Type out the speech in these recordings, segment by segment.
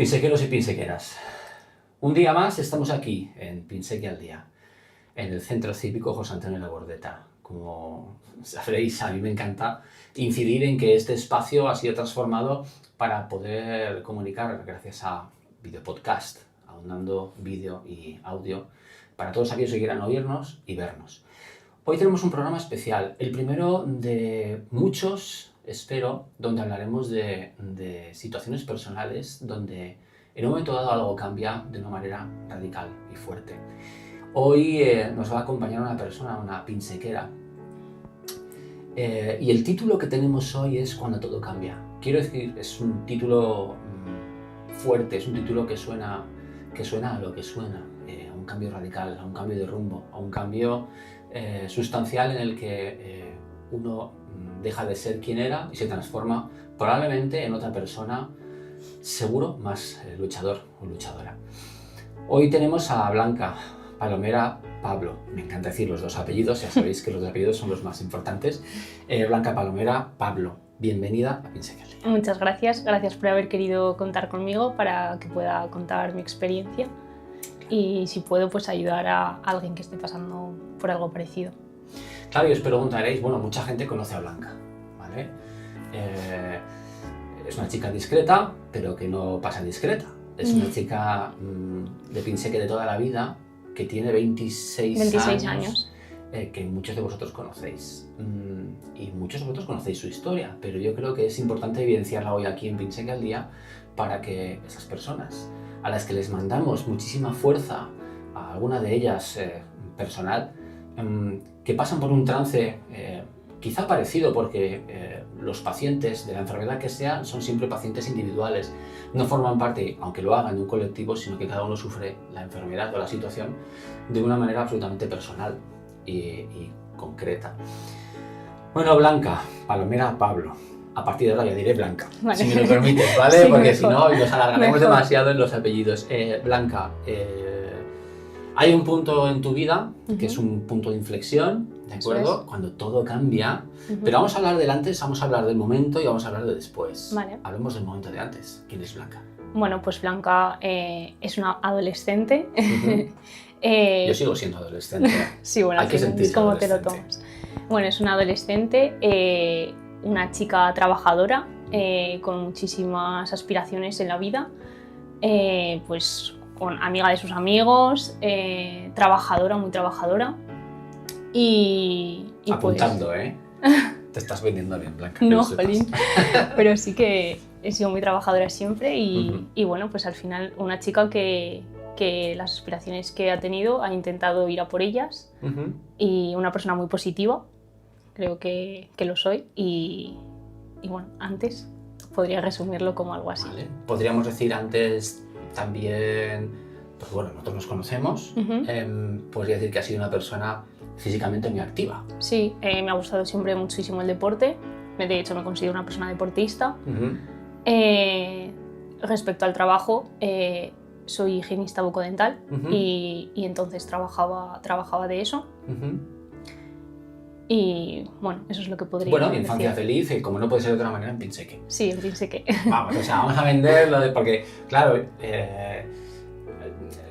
Pinsequeros y pinsequeras. Un día más estamos aquí en Pinseque al Día, en el Centro Cívico José Antonio Labordeta. Como sabréis, a mí me encanta incidir en que este espacio ha sido transformado para poder comunicar gracias a videopodcast, aunando vídeo y audio, para todos aquellos que quieran oírnos y vernos. Hoy tenemos un programa especial, el primero de muchos, espero, donde hablaremos de situaciones personales donde en un momento dado algo cambia de una manera radical y fuerte. Hoy nos va a acompañar una persona, una pinsequera, y el título que tenemos hoy es Cuando todo cambia. Quiero decir, es un título fuerte, es un título que suena a lo que suena, a un cambio radical, a un cambio de rumbo, a un cambio sustancial en el que uno deja de ser quien era y se transforma probablemente en otra persona, seguro más luchador o luchadora. Hoy tenemos a Blanca Palomera Pablo. Me encanta decir los dos apellidos, ya sabéis que los dos apellidos son los más importantes. Blanca Palomera Pablo, bienvenida a Pinseque al Día. Muchas gracias por haber querido contar conmigo para que pueda contar mi experiencia y si puedo pues ayudar a alguien que esté pasando por algo parecido. Claro, y os preguntaréis, bueno, mucha gente conoce a Blanca, ¿vale? Es una chica discreta, pero que no pasa discreta. Es una chica de Pinseque de toda la vida, que tiene 26 años. Que muchos de vosotros conocéis. Y muchos de vosotros conocéis su historia, pero yo creo que es importante evidenciarla hoy aquí en Pinseque al Día para que esas personas a las que les mandamos muchísima fuerza, a alguna de ellas personal, que pasan por un trance quizá parecido, porque los pacientes de la enfermedad que sea son siempre pacientes individuales, no forman parte, aunque lo hagan, de un colectivo, sino que cada uno sufre la enfermedad o la situación de una manera absolutamente personal y concreta. Bueno, Blanca Palomera Pablo, a partir de ahora ya diré Blanca, vale. Si me lo permites, ¿vale? Sí, porque si no nos alargaremos demasiado en los apellidos. Blanca, hay un punto en tu vida que es un punto de inflexión, ¿de acuerdo? Cuando todo cambia, pero vamos a hablar del antes, vamos a hablar del momento y vamos a hablar de después. Vale. Hablemos del momento de antes. ¿Quién es Blanca? Bueno, pues Blanca es una adolescente. Yo sigo siendo adolescente. Sí, bueno, hay que sentirse como adolescente. Te lo tomas. Bueno, es una adolescente, una chica trabajadora, con muchísimas aspiraciones en la vida, pues amiga de sus amigos, trabajadora, muy trabajadora. Y apuntando, pues... Te estás vendiendo bien, Blanca. No, jolín. Pero sí que he sido muy trabajadora siempre y bueno, pues al final una chica que las aspiraciones que ha tenido ha intentado ir a por ellas y una persona muy positiva, creo que lo soy y bueno, antes podría resumirlo como algo así. Vale. Podríamos decir antes también, pues bueno, nosotros nos conocemos, podría decir que ha sido una persona físicamente muy activa. Sí, me ha gustado siempre muchísimo el deporte, de hecho me considero una persona deportista. Respecto al trabajo, soy higienista bucodental y entonces trabajaba de eso. Y bueno, eso es lo que podría decir. Bueno, infancia feliz, como no puede ser de otra manera en Pinseque. Sí, en Pinseque. Vamos a venderlo, porque claro,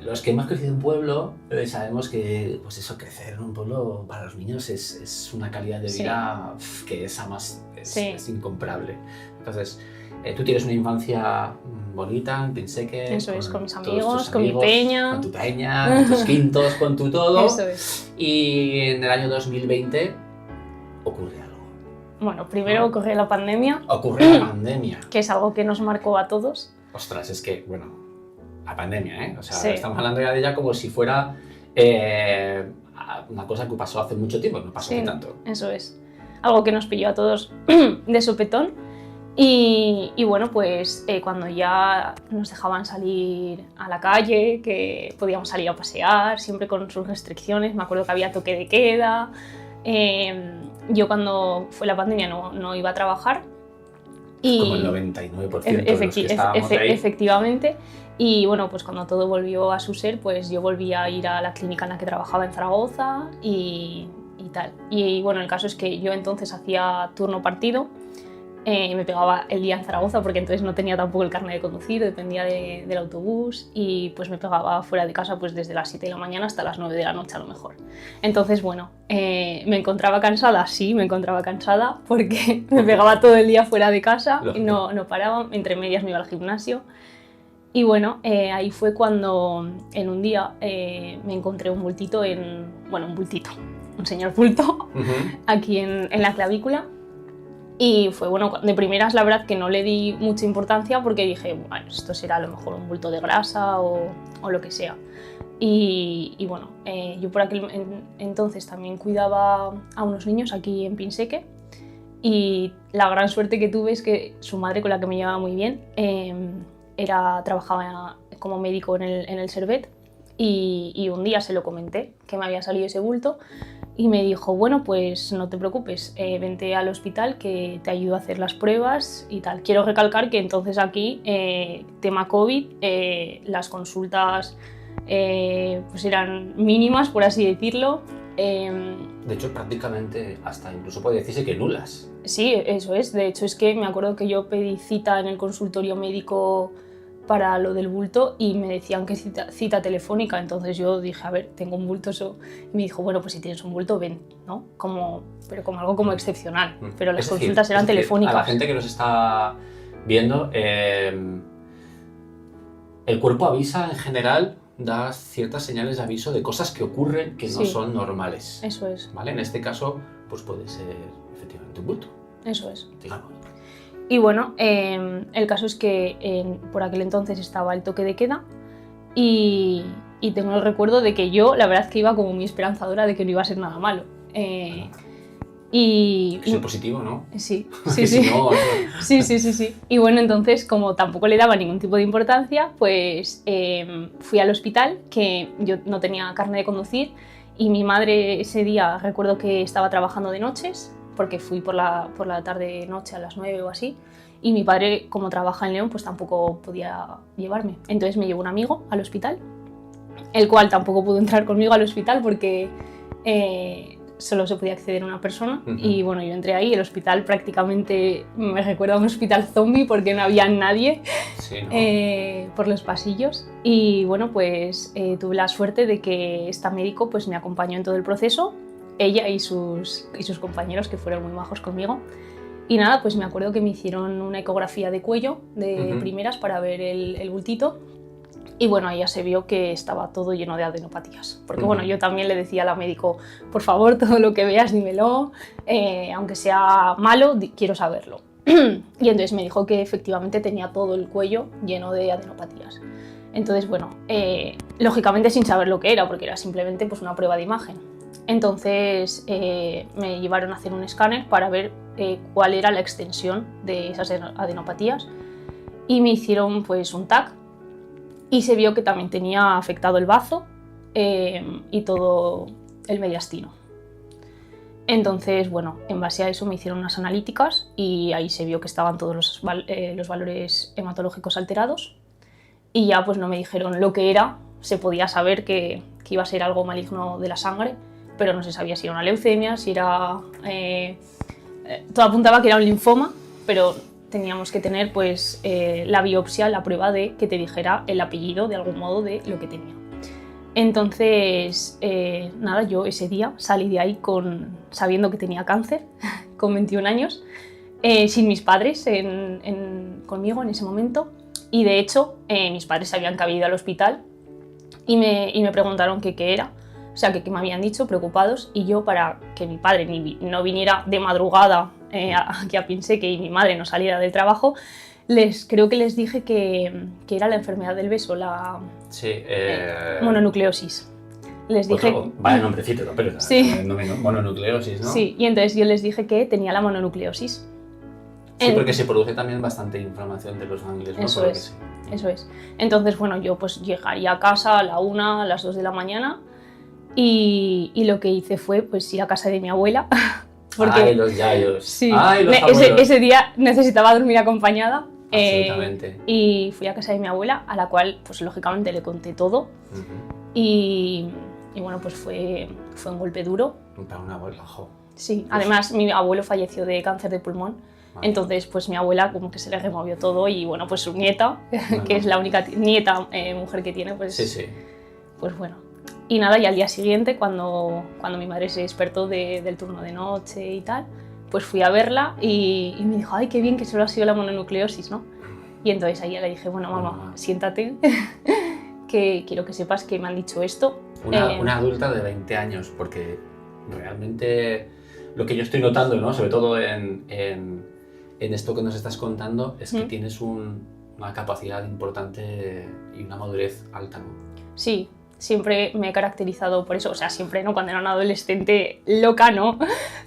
los que hemos crecido en un pueblo sabemos que pues eso, crecer en un pueblo para los niños es una calidad de vida que es incomparable. Entonces, tú tienes una infancia bonita en Pinseque. Eso es, con mis amigos, con mi peña. Con tu peña, con tus quintos, con tu todo. Eso es. Y en el año 2020 ocurre algo. Bueno, primero ocurrió la pandemia. Ocurrió la pandemia. Que es algo que nos marcó a todos. Ostras, es que, bueno, la pandemia, O sea, sí. Estamos hablando ya de ella como si fuera una cosa que pasó hace mucho tiempo, no pasó hace tanto. Eso es. Algo que nos pilló a todos de sopetón. Y bueno, pues cuando ya nos dejaban salir a la calle, que podíamos salir a pasear, siempre con sus restricciones, me acuerdo que había toque de queda. Yo cuando fue la pandemia no iba a trabajar. Y como el 99% de los que estábamos ahí. Efectivamente. Y bueno, pues cuando todo volvió a su ser, pues yo volví a ir a la clínica en la que trabajaba en Zaragoza y tal. Y bueno, el caso es que yo entonces hacía turno partido. Me pegaba el día en Zaragoza porque entonces no tenía tampoco el carnet de conducir, dependía del autobús y pues me pegaba fuera de casa pues desde las 7 de la mañana hasta las 9 de la noche a lo mejor. Entonces bueno, me encontraba cansada, sí, me encontraba cansada porque me pegaba todo el día fuera de casa y no paraba, entre medias me iba al gimnasio. Y bueno, ahí fue cuando en un día me encontré un bultito un señor bulto aquí en la clavícula. Y fue bueno, de primeras la verdad que no le di mucha importancia porque dije, bueno, esto será a lo mejor un bulto de grasa o lo que sea. Y bueno, yo por aquel entonces también cuidaba a unos niños aquí en Pinseque y la gran suerte que tuve es que su madre, con la que me llevaba muy bien, trabajaba como médico en el Servet y un día se lo comenté que me había salido ese bulto. Y me dijo, bueno, pues no te preocupes, vente al hospital que te ayudo a hacer las pruebas y tal. Quiero recalcar que entonces aquí, tema COVID, las consultas pues eran mínimas, por así decirlo. De hecho, prácticamente hasta incluso puede decirse que nulas. Sí, eso es. De hecho, es que me acuerdo que yo pedí cita en el consultorio médico para lo del bulto y me decían que cita telefónica, entonces yo dije, a ver, tengo un bulto eso, y me dijo, bueno, pues si tienes un bulto, ven, ¿no? Pero como algo como excepcional, pero las consultas eran telefónicas. A la gente que nos está viendo, el cuerpo avisa en general, da ciertas señales de aviso de cosas que ocurren que no son normales. Eso es. ¿Vale? En este caso, pues puede ser efectivamente un bulto. Eso es. Digamos. Y bueno, el caso es que por aquel entonces estaba el toque de queda y tengo el recuerdo de que yo, la verdad es que iba como muy esperanzadora de que no iba a ser nada malo. Que soy positivo, ¿no? Sí. Si no, Sí. Y bueno, entonces, como tampoco le daba ningún tipo de importancia, pues fui al hospital, que yo no tenía carnet de conducir, y mi madre ese día recuerdo que estaba trabajando de noches, porque fui por la tarde-noche a las 9 o así, y mi padre, como trabaja en León, pues tampoco podía llevarme. Entonces me llevó un amigo al hospital, el cual tampoco pudo entrar conmigo al hospital porque solo se podía acceder una persona. Y bueno, yo entré ahí, el hospital prácticamente me recuerda a un hospital zombie porque no había nadie por los pasillos. Y bueno, pues tuve la suerte de que esta médico pues me acompañó en todo el proceso, ella y sus compañeros, que fueron muy majos conmigo. Y nada, pues me acuerdo que me hicieron una ecografía de cuello de primeras para ver el bultito. Y bueno, ahí ya se vio que estaba todo lleno de adenopatías. Porque bueno, yo también le decía a la médico, por favor, todo lo que veas dímelo, aunque sea malo, quiero saberlo. Y entonces me dijo que efectivamente tenía todo el cuello lleno de adenopatías. Entonces bueno, lógicamente sin saber lo que era, porque era simplemente pues una prueba de imagen. Entonces me llevaron a hacer un escáner para ver cuál era la extensión de esas adenopatías y me hicieron pues un TAC y se vio que también tenía afectado el bazo y todo el mediastino. Entonces, bueno, en base a eso me hicieron unas analíticas y ahí se vio que estaban todos los valores hematológicos alterados y ya pues no me dijeron lo que era, se podía saber que iba a ser algo maligno de la sangre, pero no se sabía si era una leucemia, si era... todo apuntaba que era un linfoma, pero teníamos que tener pues la biopsia, la prueba de que te dijera el apellido de algún modo de lo que tenía. Entonces, nada, yo ese día salí de ahí sabiendo que tenía cáncer, con 21 años, sin mis padres conmigo en ese momento, y de hecho mis padres sabían que había ido al hospital y me preguntaron qué era. O sea, que me habían dicho, preocupados, y yo, para que mi padre no viniera de madrugada aquí a Pinseque y mi madre no saliera del trabajo, creo que les dije que era la enfermedad del beso, la mononucleosis. Les dije... Vale, nombrecito, pero sí. Mononucleosis, ¿no? Sí, y entonces yo les dije que tenía la mononucleosis. Sí, porque se produce también bastante inflamación de los ganglios, ¿no? Eso es, eso es. Entonces, bueno, yo pues llegaría a casa a la 1, a las 2 de la mañana, y lo que hice fue pues ir a casa de mi abuela. Porque, ¡ay, los yayos! Sí, ¡ay, los abuelos! Ese día necesitaba dormir acompañada. Absolutamente. Y fui a casa de mi abuela, a la cual pues lógicamente le conté todo. Y bueno, pues fue un golpe duro. Para una abuela, jo. Sí, además mi abuelo falleció de cáncer de pulmón. Entonces, pues mi abuela como que se le removió todo y bueno, pues su nieta, que es la única nieta mujer que tiene, pues, pues bueno. Y nada, y al día siguiente, cuando mi madre se despertó del turno de noche y tal, pues fui a verla y me dijo, ay, qué bien que solo ha sido la mononucleosis, ¿no? Y entonces ahí le dije, bueno, mamá, siéntate, que quiero que sepas que me han dicho esto. Una adulta de 20 años, porque realmente lo que yo estoy notando, ¿no? Sobre todo en esto que nos estás contando, es que tienes una capacidad importante y una madurez alta, ¿no? Sí, siempre me he caracterizado por eso, o sea, siempre, ¿no? Cuando era una adolescente loca, ¿no?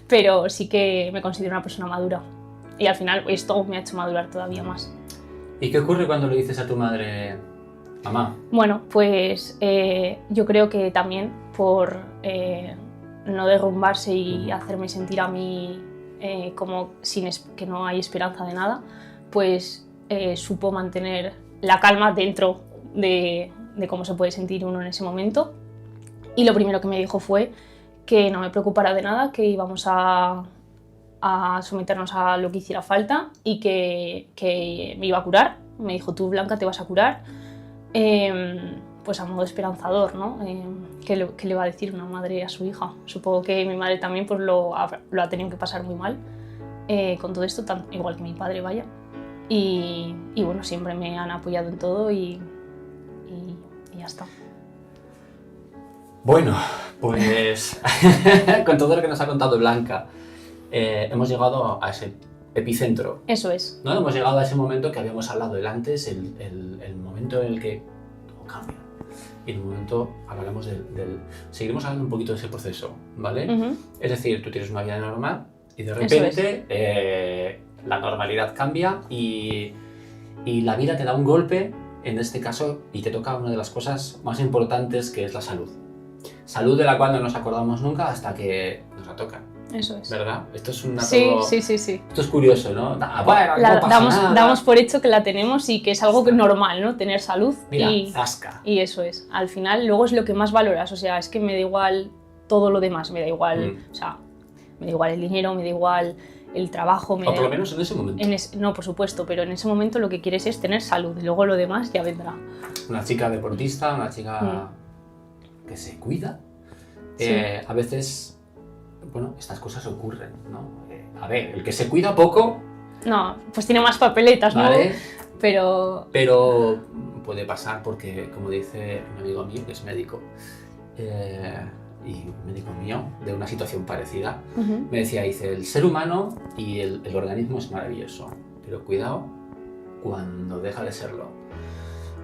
Pero sí que me considero una persona madura. Y al final esto me ha hecho madurar todavía más. ¿Y qué ocurre cuando le dices a tu madre, mamá? Bueno, pues yo creo que también por no derrumbarse y hacerme sentir a mí como que no hay esperanza de nada, pues supo mantener la calma dentro de cómo se puede sentir uno en ese momento. Y lo primero que me dijo fue que no me preocupara de nada, que íbamos a someternos a lo que hiciera falta y que me iba a curar. Me dijo, tú, Blanca, te vas a curar. Pues a modo esperanzador, ¿no? ¿Qué le va a decir una madre a su hija? Supongo que mi madre también pues, lo ha tenido que pasar muy mal con todo esto, igual que mi padre, vaya. Y bueno, siempre me han apoyado en todo y ya está. Bueno, pues con todo lo que nos ha contado Blanca, hemos llegado a ese epicentro. Eso es. ¿No? Hemos llegado a ese momento que habíamos hablado del antes, el momento en el que todo cambia. Y en un momento hablaremos seguiremos hablando un poquito de ese proceso, ¿vale? Es decir, tú tienes una vida normal y de repente la normalidad cambia y la vida te da un golpe, en este caso, y te toca una de las cosas más importantes, que es la salud. Salud de la cual no nos acordamos nunca hasta que nos la tocan. Eso es. ¿Verdad? Esto es una sí. Esto es curioso, ¿no? Bueno, damos por hecho que la tenemos y que es algo normal, ¿no? Tener salud. Mira, zasca. Y eso es. Al final, luego es lo que más valoras. O sea, es que me da igual todo lo demás. Me da igual, o sea, me da igual el dinero, me da igual el trabajo. O por lo menos en ese momento. No, por supuesto, pero en ese momento lo que quieres es tener salud. Y luego lo demás ya vendrá. Una chica deportista, una chica que se cuida. Sí. A veces, bueno, estas cosas ocurren, ¿no? A ver, el que se cuida poco... No, pues tiene más papeletas, ¿vale? ¿no? Pero puede pasar porque, como dice un amigo mío, que es médico, y un médico mío, de una situación parecida, me decía, dice, el ser humano y el organismo es maravilloso, pero cuidado cuando deja de serlo.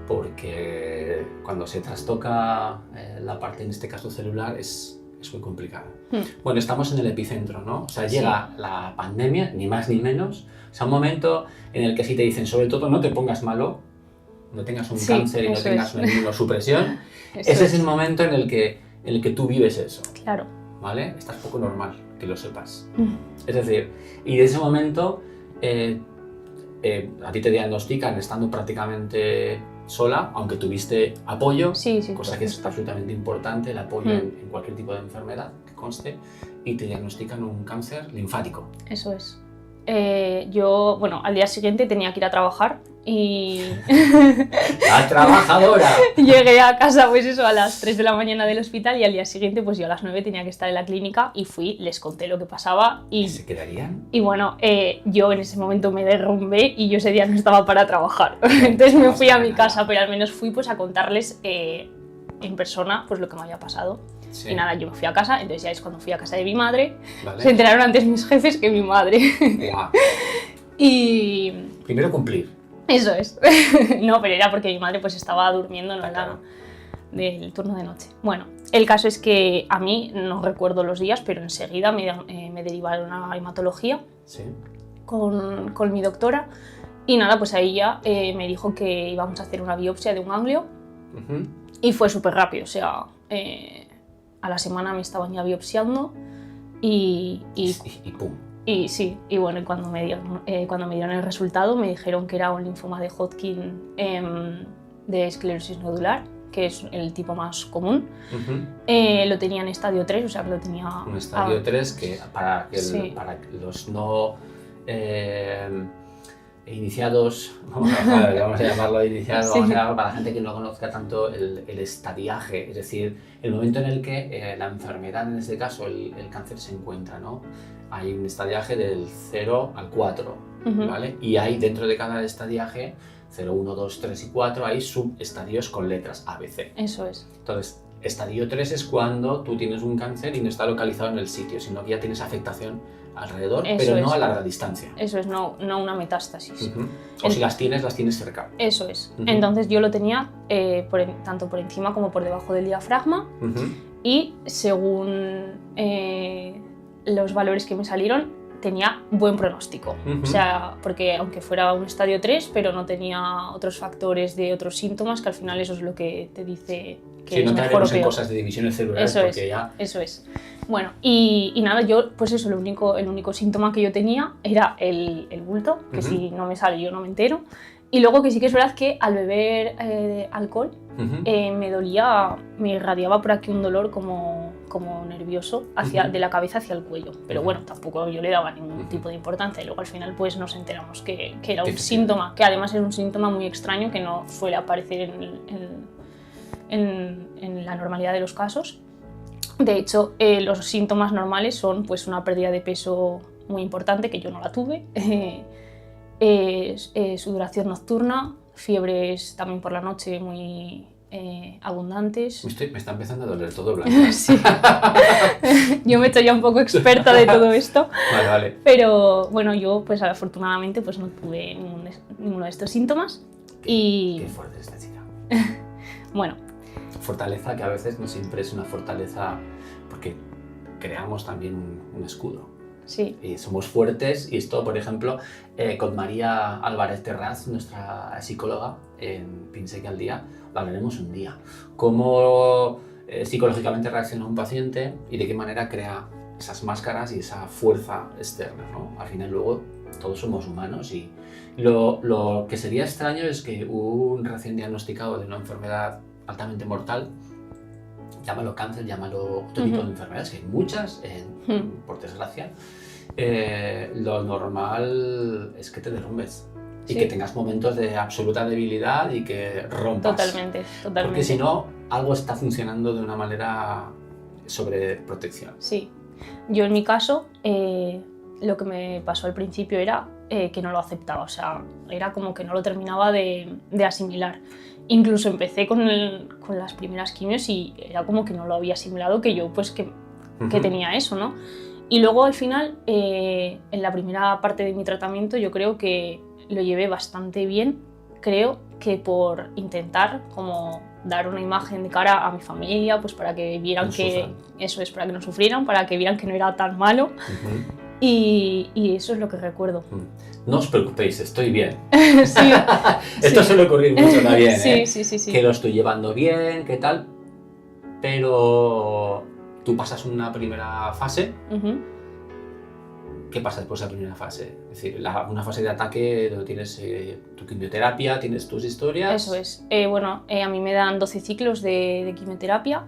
Porque cuando se trastoca la parte, en este caso celular, es muy complicada. Bueno, estamos en el epicentro, ¿no? O sea, llega la pandemia, ni más ni menos. O sea, un momento en el que sí te dicen, sobre todo, no te pongas malo, no tengas un cáncer y no tengas una inmunosupresión. Ese es el momento en el que tú vives eso. Claro. ¿Vale? Estás poco normal, que lo sepas. Es decir, y de ese momento a ti te diagnostican estando prácticamente sola, aunque tuviste apoyo, cosa que es absolutamente importante, el apoyo en cualquier tipo de enfermedad que conste, y te diagnostican un cáncer linfático. Eso es. Yo, bueno, al día siguiente tenía que ir a trabajar y... ¡La trabajadora! Llegué a casa pues eso a las 3 de la mañana del hospital y al día siguiente pues yo a las 9 tenía que estar en la clínica y fui, les conté lo que pasaba y... ¿Se quedarían? Y bueno, yo en ese momento me derrumbé y yo ese día no estaba para trabajar. Entonces me fui a mi casa, pero al menos fui pues a contarles en persona pues lo que me había pasado. Sí. Y nada, yo me fui a casa, entonces ya es cuando fui a casa de mi madre. Vale. Se enteraron antes mis jefes que mi madre. Wow. Y... Primero cumplir. Eso es. No, pero era porque mi madre pues estaba durmiendo, no era del turno de noche. Bueno, el caso es que a mí, no recuerdo los días, pero enseguida me derivaron a hematología con mi doctora. Y nada, pues ahí ya me dijo que íbamos a hacer una biopsia de un ganglio. Y fue súper rápido, o sea... a la semana me estaban ya biopsiando y ¡pum! Y sí, y bueno, cuando me dieron el resultado me dijeron que era un linfoma de Hodgkin de esclerosis nodular, que es el tipo más común. Lo tenía en estadio 3, o sea que lo tenía... Un estadio 3 que para los no iniciados, vamos a llamarlo iniciados, Sí. vamos a llamarlo para la gente que no conozca tanto el estadiaje, es decir, el momento en el que la enfermedad, en este caso el cáncer, se encuentra, ¿no? Hay un estadiaje del 0 al 4, ¿vale? Y hay dentro de cada estadiaje 0, 1, 2, 3 y 4, hay subestadios con letras A, B, C. Eso es. Entonces, estadio 3 es cuando tú tienes un cáncer y no está localizado en el sitio, sino que ya tienes afectación alrededor, Eso pero no es. a larga distancia. Eso es, no una metástasis. O si las tienes cerca. Eso es. Entonces yo lo tenía tanto por encima como por debajo del diafragma y según los valores que me salieron tenía buen pronóstico. O sea, porque aunque fuera un estadio 3, pero no tenía otros factores de otros síntomas, que al final eso es lo que te dice que Si es no mejor o caeremos en peor. cosas de divisiones celulares, Eso porque es, ya... eso es. Bueno, y nada, yo, pues eso, el único síntoma que yo tenía era el bulto, que si no me sale yo no me entero. Y luego que sí que es verdad que al beber alcohol me dolía, me irradiaba por aquí un dolor como nervioso de la cabeza hacia el cuello. Pero bueno, tampoco yo le daba ningún tipo de importancia. Y luego al final pues nos enteramos que era un síntoma, que además es un síntoma muy extraño que no suele aparecer en la normalidad de los casos. De hecho, los síntomas normales son pues una pérdida de peso muy importante, que yo no la tuve, sudoración nocturna, fiebres también por la noche muy abundantes. Me está empezando a doler todo, Blanca. Sí. Yo me he hecho ya un poco experta de todo esto. Vale. Pero bueno, yo pues afortunadamente pues no tuve ninguno de estos síntomas. Qué fuerte esta chica. Bueno. Fortaleza que a veces no siempre es una fortaleza, porque creamos también un escudo. Sí. Y somos fuertes, y esto, por ejemplo, con María Álvarez Terraz, nuestra psicóloga en Piense al Día, lo hablaremos un día. Cómo psicológicamente reacciona un paciente y de qué manera crea esas máscaras y esa fuerza externa, ¿no? Al final luego todos somos humanos y lo que sería extraño es que un recién diagnosticado de una enfermedad altamente mortal, llámalo cáncer, llámalo otro tipo de enfermedades, que hay muchas, por desgracia, lo normal es que te derrumbes y que tengas momentos de absoluta debilidad y que rompas. Totalmente. Porque si no, algo está funcionando de una manera sobre protección. Sí. Yo en mi caso, lo que me pasó al principio era que no lo aceptaba, o sea, era como que no lo terminaba de asimilar. Incluso empecé con las primeras quimios y era como que no lo había asimilado, que yo pues que tenía eso, ¿no? Y luego al final, en la primera parte de mi tratamiento, yo creo que lo llevé bastante bien, creo que por intentar como dar una imagen de cara a mi familia, pues para que vieran que eso es, para que no sufrieran, para que vieran que no era tan malo. Y eso es lo que recuerdo. No os preocupéis, estoy bien. Sí, Esto suele ocurrir mucho también, sí. Que lo estoy llevando bien, qué tal, pero tú pasas una primera fase. ¿Qué pasa después de la primera fase? Es decir, una fase de ataque donde tienes tu quimioterapia, tienes tus historias. Eso es. A mí me dan 12 ciclos de quimioterapia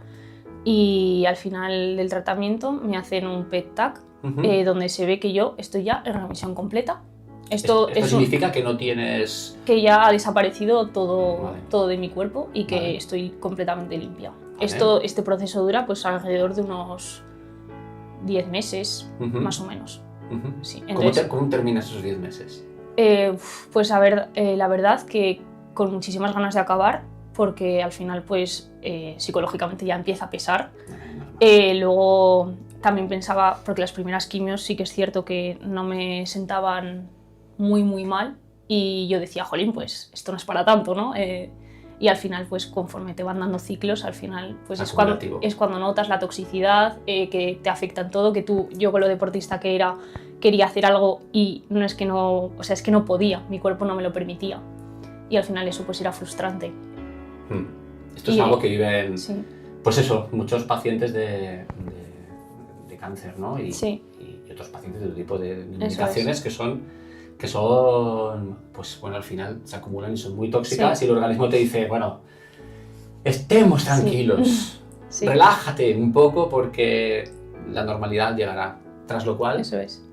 y al final del tratamiento me hacen un PET-TAC donde se ve que yo estoy ya en remisión completa. Esto significa que no tienes... Que ya ha desaparecido todo de mi cuerpo y que estoy completamente limpia. Vale. Este proceso dura pues alrededor de unos 10 meses, más o menos. Sí, entonces, ¿Cómo terminas esos 10 meses? Pues a ver, la verdad que con muchísimas ganas de acabar, porque al final pues psicológicamente ya empieza a pesar. Luego también pensaba, porque las primeras quimios sí que es cierto que no me sentaban muy mal y yo decía, jolín, pues esto no es para tanto, ¿no? Y al final, pues conforme te van dando ciclos, al final pues es cuando notas la toxicidad, que te afecta en todo, que yo con lo deportista que era, quería hacer algo y no es que no, o sea, es que no podía, mi cuerpo no me lo permitía. Y al final eso pues era frustrante. Esto es algo que viven, pues eso, muchos pacientes de cáncer, ¿no? Y otros pacientes de otro tipo de medicaciones que son, pues bueno, al final se acumulan y son muy tóxicas y el organismo te dice, bueno, estemos tranquilos, relájate un poco porque la normalidad llegará, tras lo cual... Eso es.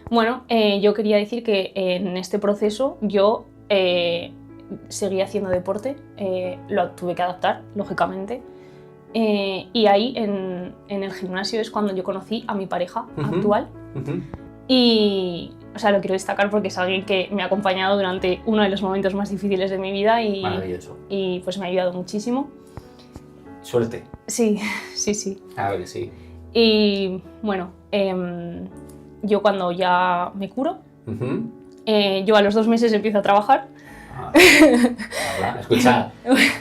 Bueno, yo quería decir que en este proceso yo seguía haciendo deporte, lo tuve que adaptar, lógicamente, y ahí en el gimnasio es cuando yo conocí a mi pareja actual. Y, o sea, lo quiero destacar porque es alguien que me ha acompañado durante uno de los momentos más difíciles de mi vida y pues me ha ayudado muchísimo. Suerte. Sí, sí, sí. A ver, sí. Y bueno, yo cuando ya me curo, yo a los 2 meses empiezo a trabajar. Escuchad,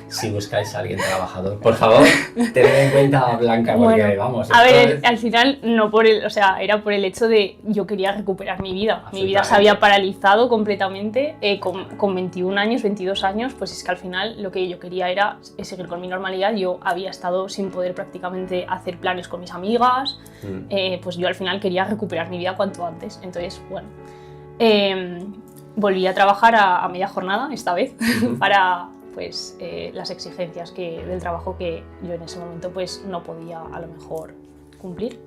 si buscáis a alguien trabajador, por favor, tened en cuenta a Blanca, porque bueno, vamos. A ver, al final no por el, o sea, era por el hecho de yo quería recuperar mi vida. Mi vida se había paralizado completamente con 21 años, 22 años, pues es que al final lo que yo quería era seguir con mi normalidad. Yo había estado sin poder prácticamente hacer planes con mis amigas, pues yo al final quería recuperar mi vida cuanto antes. Entonces, bueno, volví a trabajar a media jornada, esta vez, para pues, las exigencias del trabajo que yo en ese momento pues, no podía a lo mejor cumplir.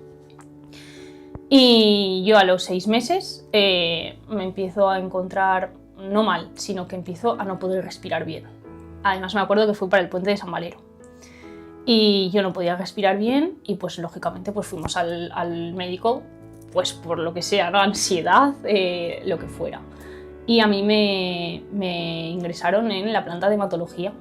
Y yo a los 6 meses me empiezo a encontrar, no mal, sino que empiezo a no poder respirar bien. Además me acuerdo que fue para el puente de San Valero. Y yo no podía respirar bien y pues lógicamente pues, fuimos al médico, pues por lo que sea, ¿no? Ansiedad, lo que fuera. Y a mí me ingresaron en la planta de hematología.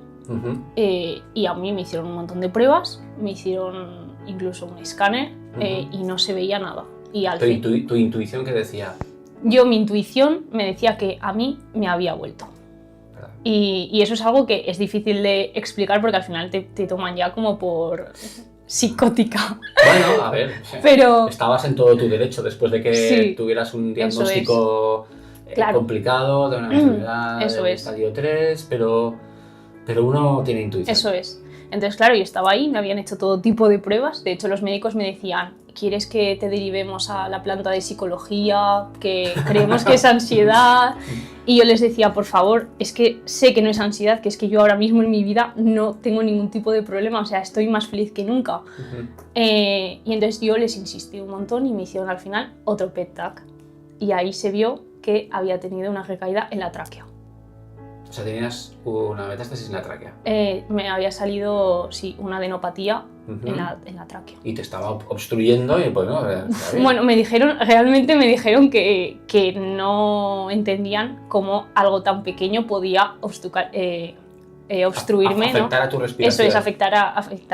Y a mí me hicieron un montón de pruebas, me hicieron incluso un escáner y no se veía nada. Y ¿Tu intuición qué decía? Mi intuición me decía que a mí me había vuelto. Y eso es algo que es difícil de explicar porque al final te toman ya como por psicótica. Bueno, a ver, pero estabas en todo tu derecho después de que tuvieras un diagnóstico complicado de una enfermedad de estadio 3, pero uno tiene intuición. Eso es. Entonces, claro, yo estaba ahí, me habían hecho todo tipo de pruebas. De hecho, los médicos me decían, ¿quieres que te derivemos a la planta de psicología? Que creemos que es ansiedad. Y yo les decía, por favor, es que sé que no es ansiedad, que es que yo ahora mismo en mi vida no tengo ningún tipo de problema, o sea, estoy más feliz que nunca. Y entonces yo les insistí un montón y me hicieron al final otro PET-TAC. Y ahí se vio que había tenido una recaída en la tráquea. O sea, tenías una metástasis en la tráquea. Me había salido, sí, una adenopatía en la tráquea. Y te estaba obstruyendo y pues no... Bueno, realmente me dijeron que no entendían cómo algo tan pequeño podía obstruirme, afectar ¿no? A tu respiración. Eso es, afectar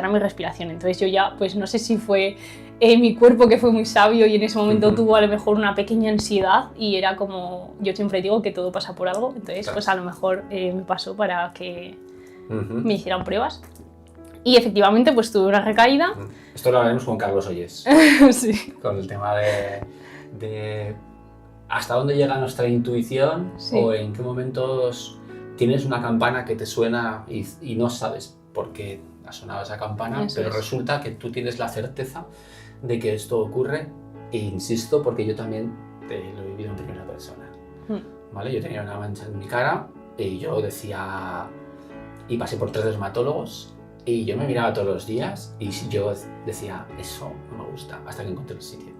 a mi respiración. Entonces yo ya, pues no sé si fue mi cuerpo que fue muy sabio y en ese momento tuvo a lo mejor una pequeña ansiedad y era como, yo siempre digo que todo pasa por algo, entonces pues a lo mejor me pasó para que me hicieran pruebas. Y efectivamente pues tuve una recaída. Esto lo hablaremos con Carlos Oyes. Sí. Con el tema de hasta dónde llega nuestra intuición o en qué momentos tienes una campana que te suena y no sabes por qué ha sonado esa campana, pero resulta que tú tienes la certeza de que esto ocurre, e insisto porque yo también lo he vivido en primera persona. ¿Vale? Yo tenía una mancha en mi cara y yo decía, y pasé por 3 dermatólogos y yo me miraba todos los días y yo decía, eso no me gusta, hasta que encontré el sitio.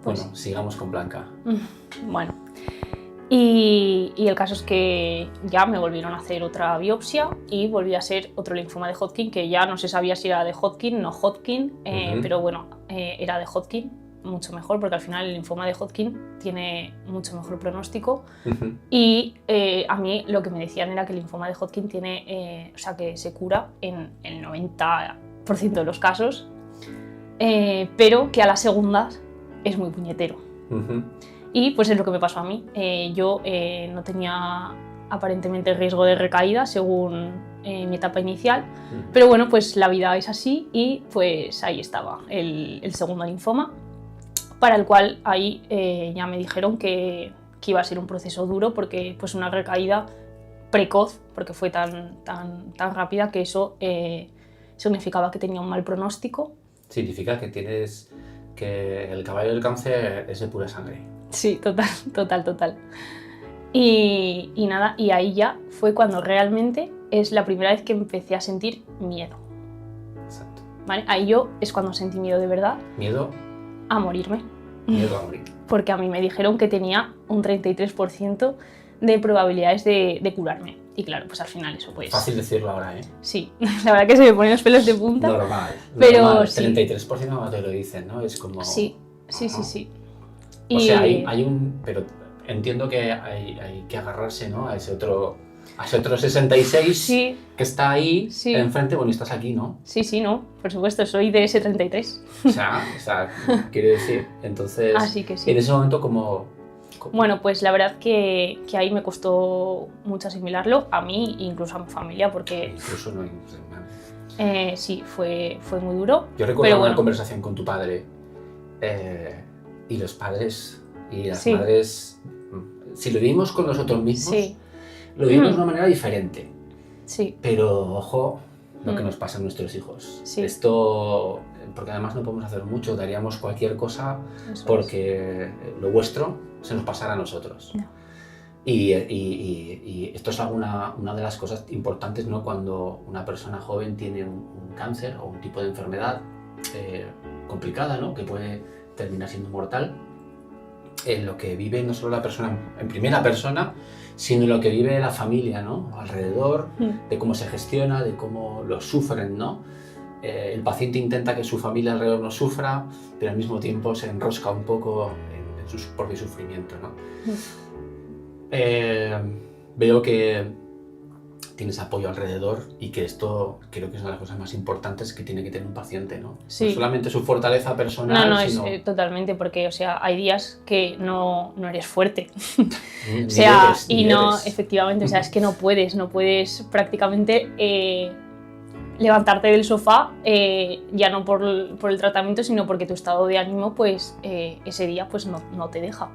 Pues, bueno, sigamos con Blanca. Bueno, y el caso es que ya me volvieron a hacer otra biopsia y volví a ser otro linfoma de Hodgkin, que ya no se sabía si era de Hodgkin, no Hodgkin, pero bueno, era de Hodgkin, mucho mejor, porque al final el linfoma de Hodgkin tiene mucho mejor pronóstico. Y a mí lo que me decían era que el linfoma de Hodgkin tiene, o sea, que se cura en el 90% de los casos, pero que a las segundas es muy puñetero. Y pues es lo que me pasó a mí. Yo no tenía aparentemente riesgo de recaída según mi etapa inicial, pero bueno, pues la vida es así y pues ahí estaba el segundo linfoma, para el cual ahí ya me dijeron que iba a ser un proceso duro porque pues una recaída precoz, porque fue tan rápida que eso significaba que tenía un mal pronóstico. Significa que el caballo del cáncer es de pura sangre. Sí, total. Y nada, y ahí ya fue cuando realmente es la primera vez que empecé a sentir miedo. Exacto. ¿Vale? Ahí yo es cuando sentí miedo de verdad. ¿Miedo? A morirme. Miedo a morir. Porque a mí me dijeron que tenía un 33% de probabilidades de curarme. Y claro, pues al final eso pues... Fácil decirlo ahora, ¿eh? Sí, la verdad que se me ponen los pelos de punta. Normal. Pero normal. sí. 33% no te lo dicen, ¿no? Es como... Sí. O sea, hay un... Pero entiendo que hay que agarrarse, ¿no? A ese otro 66 sí. que está ahí Sí. enfrente. Bueno, estás aquí, ¿no? Sí, no. Por supuesto, soy de ese 33. O sea, quiero decir, entonces... Así que sí. En ese momento como... Bueno, pues la verdad que ahí me costó mucho asimilarlo, a mí e incluso a mi familia, porque... Incluso no... sí, fue muy duro. Yo recuerdo una conversación con tu padre y los padres y las madres, si lo vivimos con nosotros mismos, lo vivimos de una manera diferente. Sí. Pero ojo lo que nos pasa a nuestros hijos. Sí. Esto, porque además no podemos hacer mucho, daríamos cualquier cosa porque lo vuestro se nos pasara a nosotros. No. Y esto es una de las cosas importantes, ¿no? Cuando una persona joven tiene un cáncer o un tipo de enfermedad complicada, ¿no? Que puede terminar siendo mortal, en lo que vive no solo la persona en primera persona, sino lo que vive la familia, ¿no? Alrededor, de cómo se gestiona, de cómo lo sufren, ¿no? El paciente intenta que su familia alrededor no sufra, pero al mismo tiempo se enrosca un poco en su propio sufrimiento, ¿no? Veo que tienes apoyo alrededor y que esto creo que es una de las cosas más importantes que tiene que tener un paciente, ¿no? Sí. No solamente su fortaleza personal, no, sino... es totalmente, porque, o sea, hay días que no eres fuerte. O sea, efectivamente, o sea, es que no puedes prácticamente levantarte del sofá, ya no por el tratamiento, sino porque tu estado de ánimo, pues, ese día, pues, no te deja.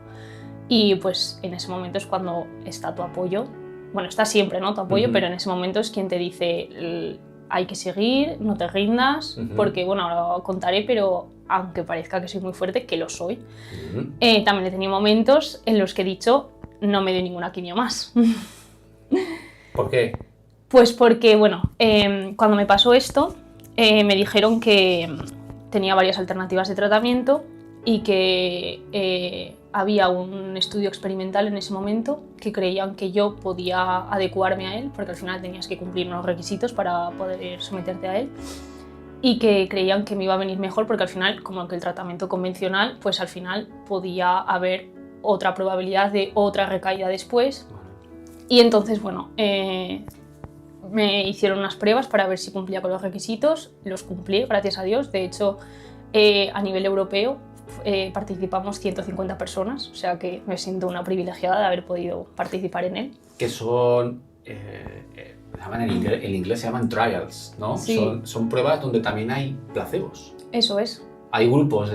Y, pues, en ese momento es cuando está tu apoyo. Bueno, está siempre, ¿no? Tu apoyo, pero en ese momento es quien te dice hay que seguir, no te rindas, porque, bueno, ahora lo contaré, pero aunque parezca que soy muy fuerte, que lo soy, también he tenido momentos en los que he dicho, no me doy ninguna quimio más. ¿Por qué? Pues porque, bueno, cuando me pasó esto, me dijeron que tenía varias alternativas de tratamiento y que había un estudio experimental en ese momento que creían que yo podía adecuarme a él, porque al final tenías que cumplir unos requisitos para poder someterte a él, y que creían que me iba a venir mejor porque al final, como que el tratamiento convencional, pues al final podía haber otra probabilidad de otra recaída después. Y entonces, bueno, me hicieron unas pruebas para ver si cumplía con los requisitos, los cumplí, gracias a Dios. De hecho, a nivel europeo participamos 150 personas, o sea que me siento una privilegiada de haber podido participar en él. Que son, en inglés se llaman trials, ¿no? Sí. Son pruebas donde también hay placebos. Eso es. Hay grupos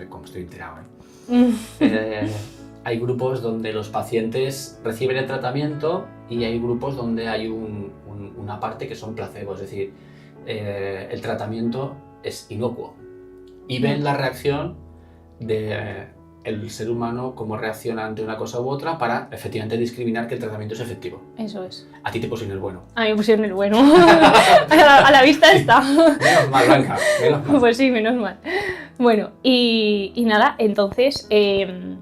¿cómo estoy enterado? Hay grupos donde los pacientes reciben el tratamiento y hay grupos donde hay una parte que son placebos, es decir, el tratamiento es inocuo. Y ven la reacción del ser humano, cómo reacciona ante una cosa u otra, para efectivamente discriminar que el tratamiento es efectivo. Eso es. A ti te pusieron el bueno. A mí me pusieron el bueno. A la vista está. Menos mal, Blanca, menos mal. Pues sí, menos mal. Bueno, y nada, entonces el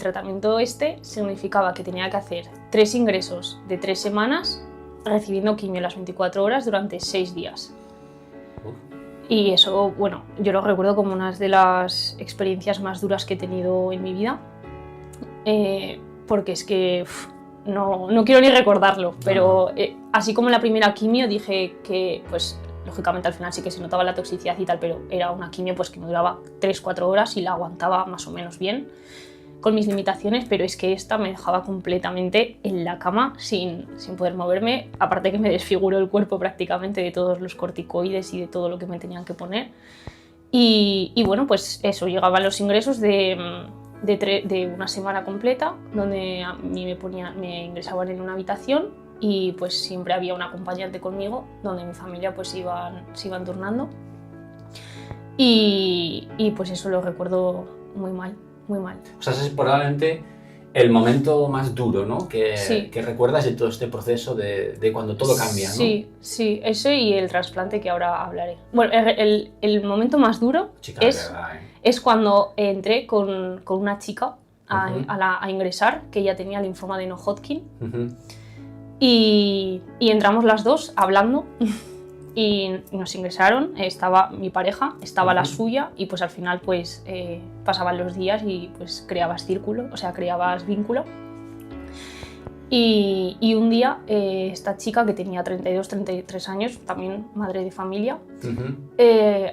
tratamiento significaba que tenía que hacer 3 ingresos de 3 semanas, recibiendo quimio las 24 horas durante 6 días. Y eso, bueno, yo lo recuerdo como una de las experiencias más duras que he tenido en mi vida, porque es que no quiero ni recordarlo, pero así como en la primera quimio dije que, pues, lógicamente al final sí que se notaba la toxicidad y tal, pero era una quimio pues, que me duraba 3-4 horas y la aguantaba más o menos bien, con mis limitaciones, pero es que esta me dejaba completamente en la cama sin poder moverme, aparte que me desfiguró el cuerpo prácticamente de todos los corticoides y de todo lo que me tenían que poner. Y bueno, pues eso, llegaban los ingresos de una semana completa, donde a mí me ingresaban en una habitación y pues siempre había un acompañante conmigo, donde mi familia pues se iban turnando. Y pues eso lo recuerdo muy mal. Muy mal. O sea, es probablemente el momento más duro, ¿no? Sí. Que recuerdas de todo este proceso de cuando todo cambia, ¿no? Sí, sí, ese y el trasplante que ahora hablaré. Bueno, el momento más duro Chica, es, verdad, es cuando entré con una chica Ujú. a ingresar, que ella tenía linfoma de no-Hodgkin, Ujú. y entramos las dos hablando y nos ingresaron, estaba mi pareja, estaba la Ujú. suya, y pues al final pues pasaban los días y pues creabas círculo, o sea, creabas vínculo. Y un día esta chica, que tenía 32, 33 años, también madre de familia, Ujú.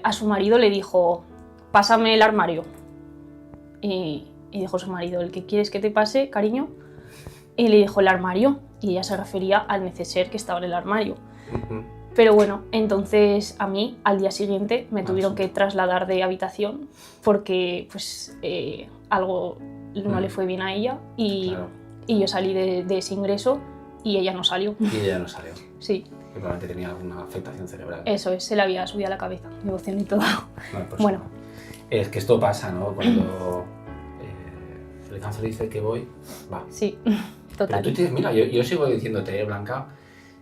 a su marido le dijo: pásame el armario. Y dijo su marido: ¿el que quieres que te pase, cariño? Y le dijo: el armario. Y ella se refería al neceser que estaba en el armario. Ujú. Pero bueno, entonces a mí al día siguiente me tuvieron sí. que trasladar de habitación porque pues algo no le fue bien a ella y, Claro. y yo salí de ese ingreso y ella no salió. Y ella no salió. Sí, Que probablemente tenía alguna afectación cerebral. eso es, se le había subido a la cabeza, devoción y todo. No, pues Bueno. no. Es que esto pasa, ¿no? Cuando el cáncer dice que voy, va. Sí, Pero total. tú tienes, mira, yo sigo diciéndote, Blanca,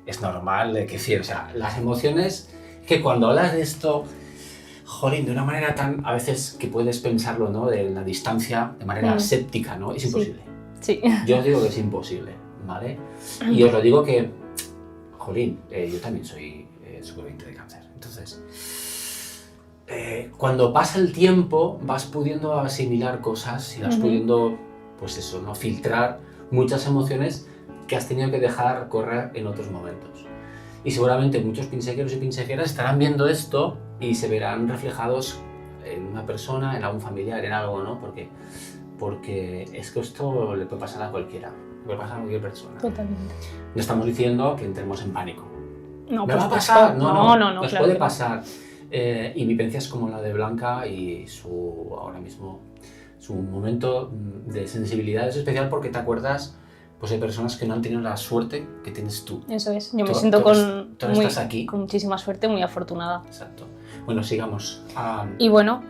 es normal de que sí, o sea, las emociones, que cuando hablas de esto, jolín, de una manera tan, a veces que puedes pensarlo, ¿no? De la distancia, de manera séptica, ¿no? Es Sí. imposible. Sí. Yo os digo que es imposible, ¿vale? Y os lo digo que, jolín, yo también soy superviviente de cáncer, entonces... cuando pasa el tiempo vas pudiendo asimilar cosas y vas pudiendo, pues eso, ¿no? Filtrar muchas emociones que has tenido que dejar correr en otros momentos. Y seguramente muchos pinsequeros y pinsequeras estarán viendo esto y se verán reflejados en una persona, en algún familiar, en algo, ¿no? Porque es que esto le puede pasar a cualquiera, le puede pasar a cualquier persona. Totalmente. No estamos diciendo que entremos en pánico. No, ¿Me por va a supuesto. pasar? No, Nos claro puede que no. pasar. Y vivencias como la de Blanca y ahora mismo su momento de sensibilidad es especial porque te acuerdas pues, de personas que no han tenido la suerte que tienes tú. Eso es, yo me Tú- siento tú estás aquí. con muchísima suerte, muy afortunada. Exacto. Bueno, sigamos. Y bueno,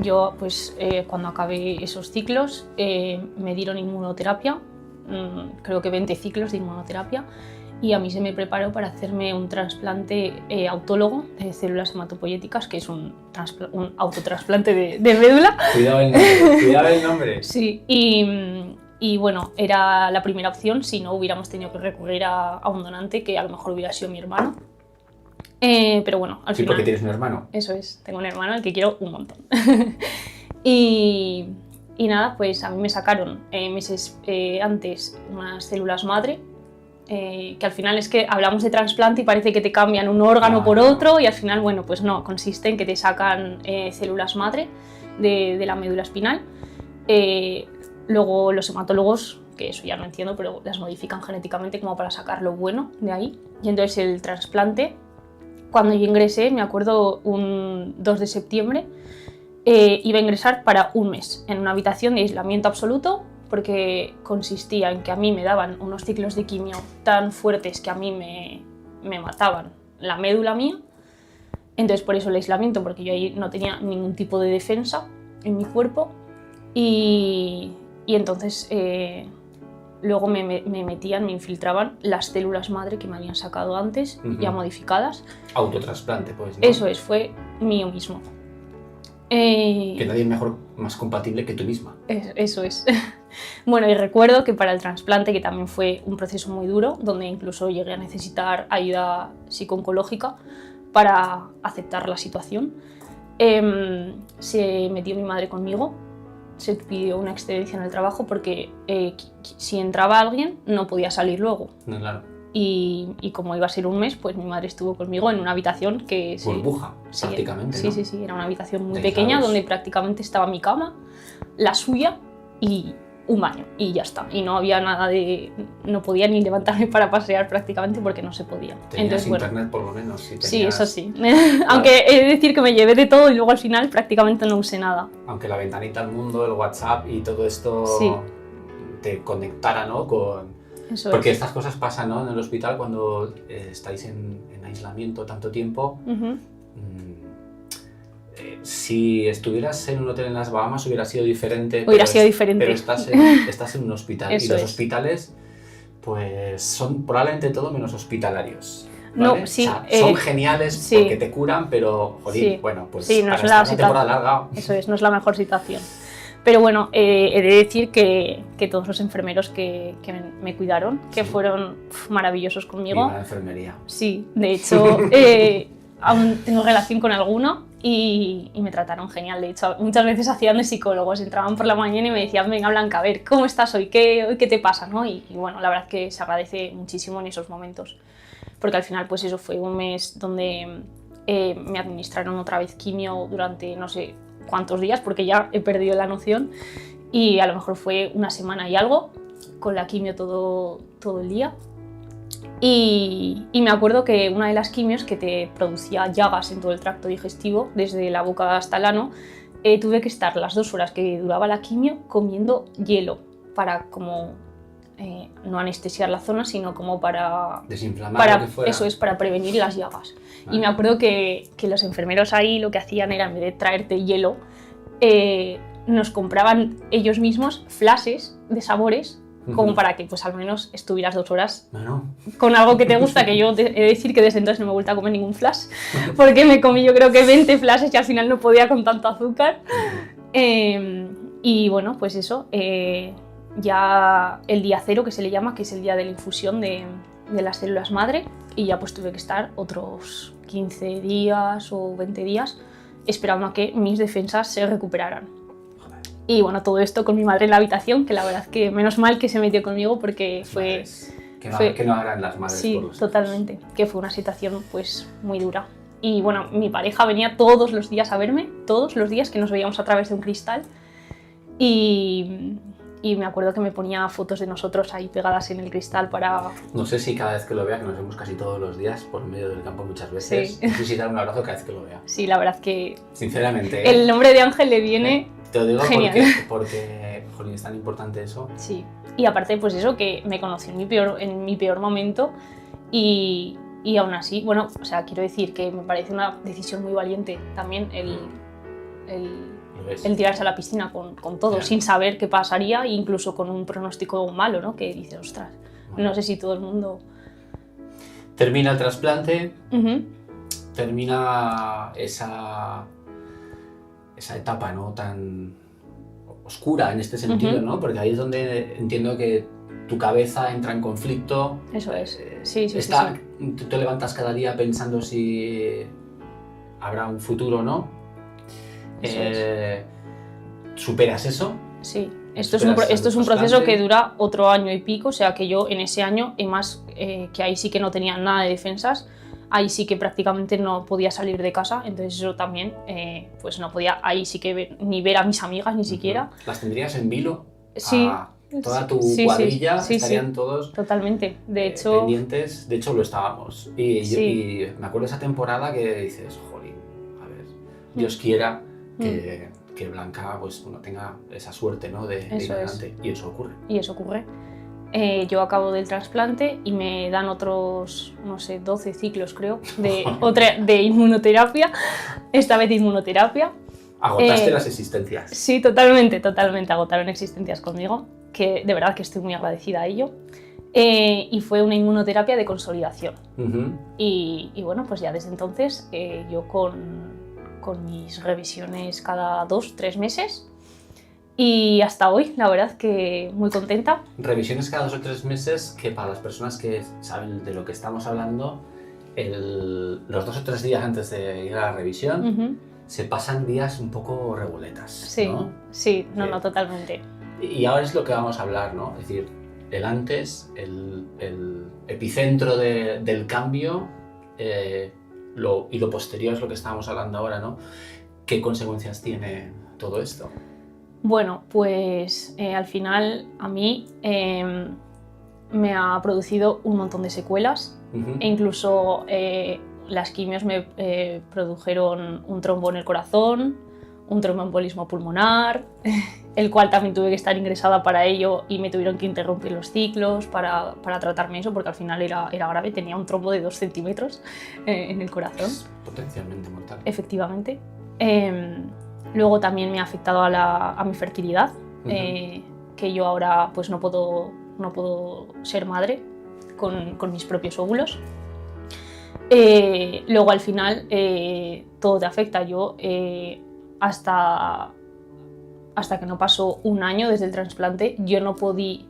yo pues cuando acabé esos ciclos me dieron inmunoterapia, creo que 20 ciclos de inmunoterapia, y a mí se me preparó para hacerme un trasplante autólogo de células hematopoyéticas, que es un autotrasplante de médula. Cuidado el nombre, cuidado el nombre. Sí, y bueno, era la primera opción si no hubiéramos tenido que recurrir a un donante, que a lo mejor hubiera sido mi hermano. Pero bueno, al Sí, final... porque tienes un hermano. Eso es, tengo un hermano al que quiero un montón. y nada, pues a mí me sacaron meses antes unas células madre, que al final es que hablamos de trasplante y parece que te cambian un órgano por otro, y al final, bueno, pues no, consiste en que te sacan células madre de la médula espinal. Luego los hematólogos, que eso ya no entiendo, pero las modifican genéticamente como para sacar lo bueno de ahí. Y entonces el trasplante, cuando yo ingresé, me acuerdo un 2 de septiembre, iba a ingresar para un mes en una habitación de aislamiento absoluto, porque consistía en que a mí me daban unos ciclos de quimio tan fuertes que a mí me mataban la médula mía. Entonces por eso el aislamiento, porque yo ahí no tenía ningún tipo de defensa en mi cuerpo. Y entonces luego me metían, me infiltraban las células madre que me habían sacado antes, ya modificadas. Autotrasplante, pues, ¿no? Eso es, fue mío mismo. Que nadie es mejor, más compatible que tú misma. Eso es. Bueno, y recuerdo que para el trasplante, que también fue un proceso muy duro, donde incluso llegué a necesitar ayuda psico-oncológica para aceptar la situación, se metió mi madre conmigo, se pidió una excedencia en el trabajo porque si entraba alguien no podía salir luego. No, claro. Y como iba a ser un mes, pues mi madre estuvo conmigo en una habitación que... Burbuja, sí, prácticamente, sí, ¿no? sí, era una habitación muy De pequeña aislados. donde prácticamente estaba mi cama, la suya y un baño, y ya está. Y no había nada de... no podía ni levantarme para pasear prácticamente porque no se podía. Tenías Entonces, bueno, internet por lo menos. sí, eso sí. Aunque he de decir que me llevé de todo y luego al final prácticamente no usé nada. Aunque la ventanita al mundo, el WhatsApp y todo esto Sí. te conectara, ¿no? Eso Porque es. estas cosas pasan, ¿no? En el hospital cuando estáis en aislamiento tanto tiempo. Ujú. si estuvieras en un hotel en las Bahamas hubiera sido diferente. Hubiera sido diferente. Pero estás en un hospital. Eso y los es. hospitales pues son probablemente todo menos hospitalarios. ¿Vale? No, sí, o sea, son geniales sí. porque te curan, pero, joder, Sí. bueno, pues Sí, no para es estar la una temporada larga... Eso es, no es la mejor situación. Pero bueno, he de decir que todos los enfermeros que me cuidaron, que fueron maravillosos conmigo. Viva la enfermería. Sí, de hecho, aún tengo relación con alguno y me trataron genial. De hecho, muchas veces hacían de psicólogos, entraban por la mañana y me decían, venga Blanca, a ver, ¿cómo estás hoy? ¿Qué te pasa? ¿No? Y bueno, la verdad que se agradece muchísimo en esos momentos. Porque al final, pues eso fue un mes donde me administraron otra vez quimio durante no sé cuántos días, porque ya he perdido la noción, y a lo mejor fue una semana y algo, con la quimio todo el día. Y me acuerdo que una de las quimios que te producía llagas en todo el tracto digestivo, desde la boca hasta el ano, tuve que estar las 2 horas que duraba la quimio comiendo hielo para como... no anestesiar la zona, sino como para... Desinflamar lo que fuera. Eso es, para prevenir las llagas. Vale. Y me acuerdo que los enfermeros ahí lo que hacían era, en vez de traerte hielo, nos compraban ellos mismos flashes de sabores, como para que pues al menos estuvieras 2 horas con algo que te gusta, que yo he de decir que desde entonces no me he vuelto a comer ningún flash, porque me comí yo creo que 20 flashes y al final no podía con tanto azúcar. Y bueno, pues eso... ya el día 0, que se le llama, que es el día de la infusión de las células madre, y ya pues tuve que estar otros 15 días o 20 días esperando a que mis defensas se recuperaran. Joder. Y bueno, todo esto con mi madre en la habitación, que la verdad que menos mal que se metió conmigo porque fue... Que no hagan las madres sí, por los totalmente, hijos. Que fue una situación pues muy dura. Y bueno, mi pareja venía todos los días a verme, todos los días, que nos veíamos a través de un cristal, y me acuerdo que me ponía fotos de nosotros ahí pegadas en el cristal para... No sé si cada vez que lo vea, que nos vemos casi todos los días por medio del campo muchas veces, Sí. no sé si dar un abrazo cada vez que lo vea. Sí, la verdad que... Sinceramente. El nombre de Ángel le viene... Te lo digo genial. porque jolín, es tan importante eso. Sí. Y aparte, pues eso, que me conocí en mi peor momento y aún así, bueno, o sea, quiero decir que me parece una decisión muy valiente también el tirarse a la piscina con todo, sin saber qué pasaría, incluso con un pronóstico malo, ¿no? Que dices, ostras, no sé si todo el mundo... Termina el trasplante, termina esa etapa, ¿no? Tan oscura en este sentido, ¿no? Porque ahí es donde entiendo que tu cabeza entra en conflicto. Eso es, sí. Tú te levantas cada día pensando si habrá un futuro o no. ¿Superas eso? Sí, esto es un proceso que dura otro año y pico, o sea que yo en ese año, y más que ahí sí que no tenía nada de defensas, ahí sí que prácticamente no podía salir de casa, entonces eso también, pues no podía ahí sí que ni ver a mis amigas ni siquiera. ¿Las tendrías en vilo? Sí. Toda tu cuadrilla estarían todos totalmente. De hecho, pendientes, de hecho lo estábamos. Y me acuerdo de esa temporada que dices, jolín, a ver, Dios quiera que Blanca pues, bueno, tenga esa suerte, ¿no, de ir adelante. Y eso ocurre. Y eso ocurre. Yo acabo del trasplante y me dan otros, no sé, 12 ciclos creo, de inmunoterapia, esta vez de inmunoterapia. ¿Agotaste las existencias? Sí, totalmente, agotaron existencias conmigo, que de verdad que estoy muy agradecida a ello. Y fue una inmunoterapia de consolidación. Y bueno, pues ya desde entonces yo con mis revisiones cada 2-3 meses y hasta hoy, la verdad que muy contenta. Revisiones cada 2 o 3 meses, que para las personas que saben de lo que estamos hablando, los 2 o 3 días antes de ir a la revisión, se pasan días un poco revueletas, sí, ¿no? Sí, no, totalmente. Y ahora es lo que vamos a hablar, ¿no? Es decir, el antes, el epicentro del cambio, y lo posterior es lo que estábamos hablando ahora, ¿no? ¿Qué consecuencias tiene todo esto? Bueno, pues al final a mí me ha producido un montón de secuelas e incluso las quimios me produjeron un trombo en el corazón, un tromboembolismo pulmonar, el cual también tuve que estar ingresada para ello y me tuvieron que interrumpir los ciclos para tratarme eso, porque al final era grave, tenía un trombo de 2 centímetros en el corazón. Es potencialmente mortal. Efectivamente. Luego también me ha afectado a mi fertilidad, que yo ahora pues no puedo ser madre con mis propios óvulos. Luego al final todo te afecta. Yo hasta que no pasó un año desde el trasplante yo no pude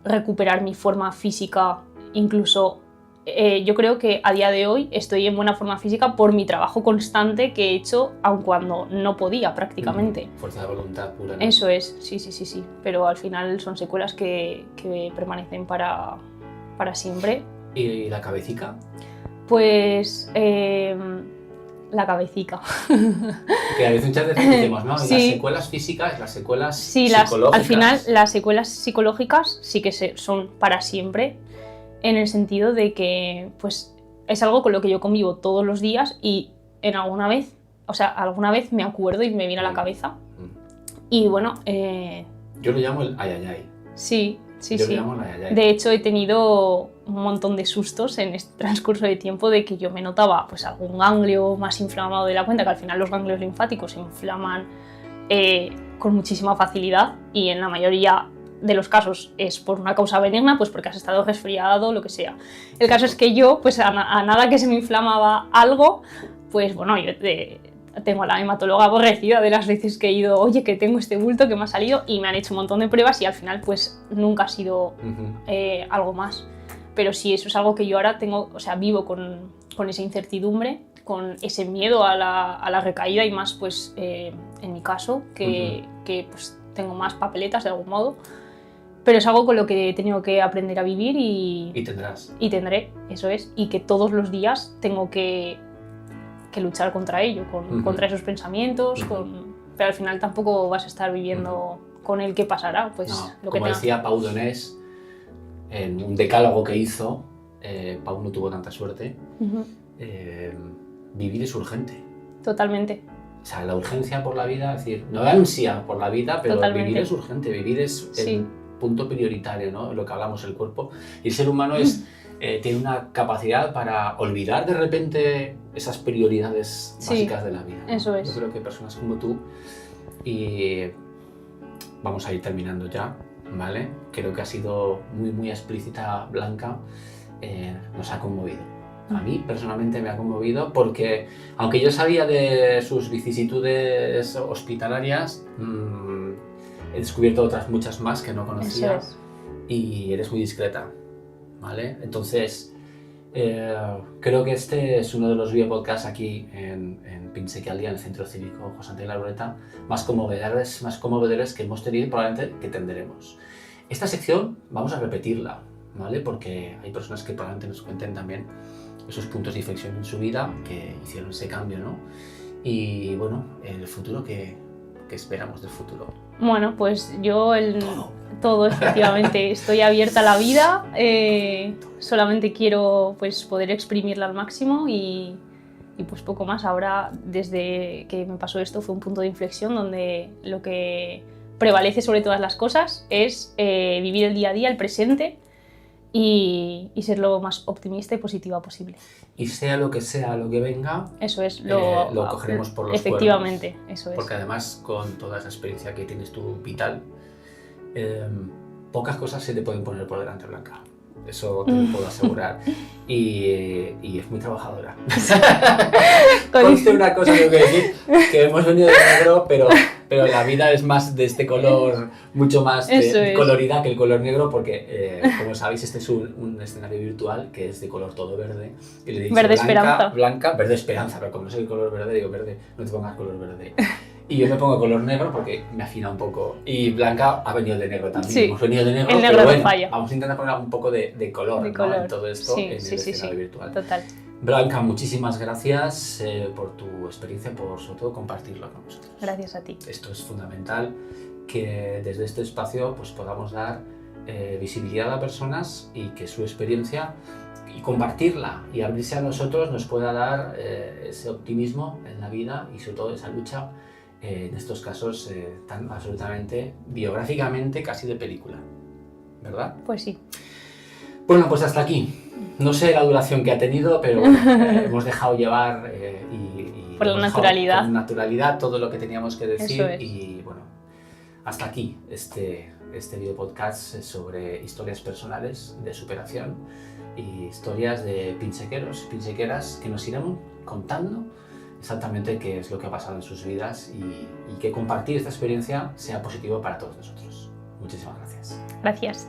recuperar mi forma física. Incluso yo creo que a día de hoy estoy en buena forma física por mi trabajo constante que he hecho, aun cuando no podía prácticamente. Fuerza de voluntad pura, ¿no? Eso es, sí. Pero al final son secuelas que permanecen para siempre. ¿Y la cabecica? Pues la cabecica. Que a veces muchas veces decimos, ¿no? Sí. Las secuelas físicas, las secuelas psicológicas. Al final las secuelas psicológicas sí que son para siempre, en el sentido de que pues, es algo con lo que yo convivo todos los días y alguna vez me acuerdo y me viene a la cabeza. Y bueno... Yo lo llamo el ayayay. Sí. Yo lo llamo el ayayay. De hecho, he tenido un montón de sustos en este transcurso de tiempo de que yo me notaba pues, algún ganglio más inflamado de la cuenta, que al final los ganglios linfáticos se inflaman con muchísima facilidad y en la mayoría de los casos es por una causa benigna, pues porque has estado resfriado, lo que sea. El caso es que yo, pues a nada que se me inflamaba algo, pues bueno, yo tengo a la hematóloga aborrecida de las veces que he ido, oye, que tengo este bulto que me ha salido, y me han hecho un montón de pruebas y al final pues nunca ha sido algo más. Pero sí, eso es algo que yo ahora tengo, o sea, vivo con esa incertidumbre, con ese miedo a la recaída y más pues en mi caso, que pues tengo más papeletas de algún modo. Pero es algo con lo que he tenido que aprender a vivir y tendrás. Y tendré, eso es. Y que todos los días tengo que luchar contra ello, contra esos pensamientos, pero al final tampoco vas a estar viviendo con el que pasará. Pues, no, lo que como decía Pau Donés, en un decálogo que hizo, Pau no tuvo tanta suerte, vivir es urgente. Totalmente. O sea, la urgencia por la vida, es decir, no da ansia por la vida, pero Totalmente. Vivir es urgente, vivir es el punto prioritario, ¿no? Lo que hablamos, el cuerpo. Y el ser humano tiene una capacidad para olvidar de repente esas prioridades básicas de la vida, ¿no? Eso es. Yo creo que personas como tú, y vamos a ir terminando ya, ¿vale? Creo que ha sido muy explícita, Blanca, nos ha conmovido. A mí personalmente me ha conmovido porque, aunque yo sabía de sus vicisitudes hospitalarias, he descubierto otras muchas más que no conocía. Eso es. Y eres muy discreta, ¿vale? Entonces, creo que este es uno de los videopodcasts aquí en Pinsec al Día, en el Centro Cívico José Antonio Larreta, más conmovedores que hemos tenido y probablemente que tendremos. Esta sección vamos a repetirla, ¿vale? Porque hay personas que probablemente nos cuenten también esos puntos de inflexión en su vida que hicieron ese cambio, ¿no? Y bueno, el futuro, ¿qué esperamos del futuro? Bueno, pues yo todo efectivamente, estoy abierta a la vida, solamente quiero pues poder exprimirla al máximo y pues poco más. Ahora, desde que me pasó esto, fue un punto de inflexión donde lo que prevalece sobre todas las cosas es vivir el día a día, el presente, y ser lo más optimista y positiva posible. Y sea lo que venga, eso es, lo cogeremos por los efectivamente, cuernos. Eso es. Porque además, con toda esa experiencia que tienes tú vital, pocas cosas se te pueden poner por delante, Blanca. Eso te lo puedo asegurar. Y es muy trabajadora. Conste una cosa, tengo que decir, que hemos venido de negro, pero la vida es más de este color, mucho más colorida que el color negro, porque, como sabéis, este es un escenario virtual que es de color todo verde. Y le he dicho, verde esperanza. Blanca, verde esperanza, pero como no sé el color verde, digo verde, no te pongas color verde. Y yo me pongo color negro porque me afina un poco. Y Blanca ha venido de negro también. Sí. Hemos venido de negro, el negro pero bueno, falla. vamos a intentar poner un poco de color, ¿no? En todo esto, en el escenario virtual. Total. Blanca, muchísimas gracias por tu experiencia, por sobre todo compartirlo con nosotros. Gracias a ti. Esto es fundamental, que desde este espacio pues, podamos dar visibilidad a personas y que su experiencia y compartirla y abrirse a nosotros nos pueda dar ese optimismo en la vida y sobre todo esa lucha en estos casos tan absolutamente biográficamente casi de película, ¿verdad? Pues sí. Bueno, pues hasta aquí. No sé la duración que ha tenido, pero hemos dejado llevar por la naturalidad. Con naturalidad todo lo que teníamos que decir. Eso es. Y bueno, hasta aquí este video podcast sobre historias personales de superación y historias de pinchequeros y pinchequeras que nos irán contando exactamente qué es lo que ha pasado en sus vidas y que compartir esta experiencia sea positivo para todos nosotros. Muchísimas gracias. Gracias.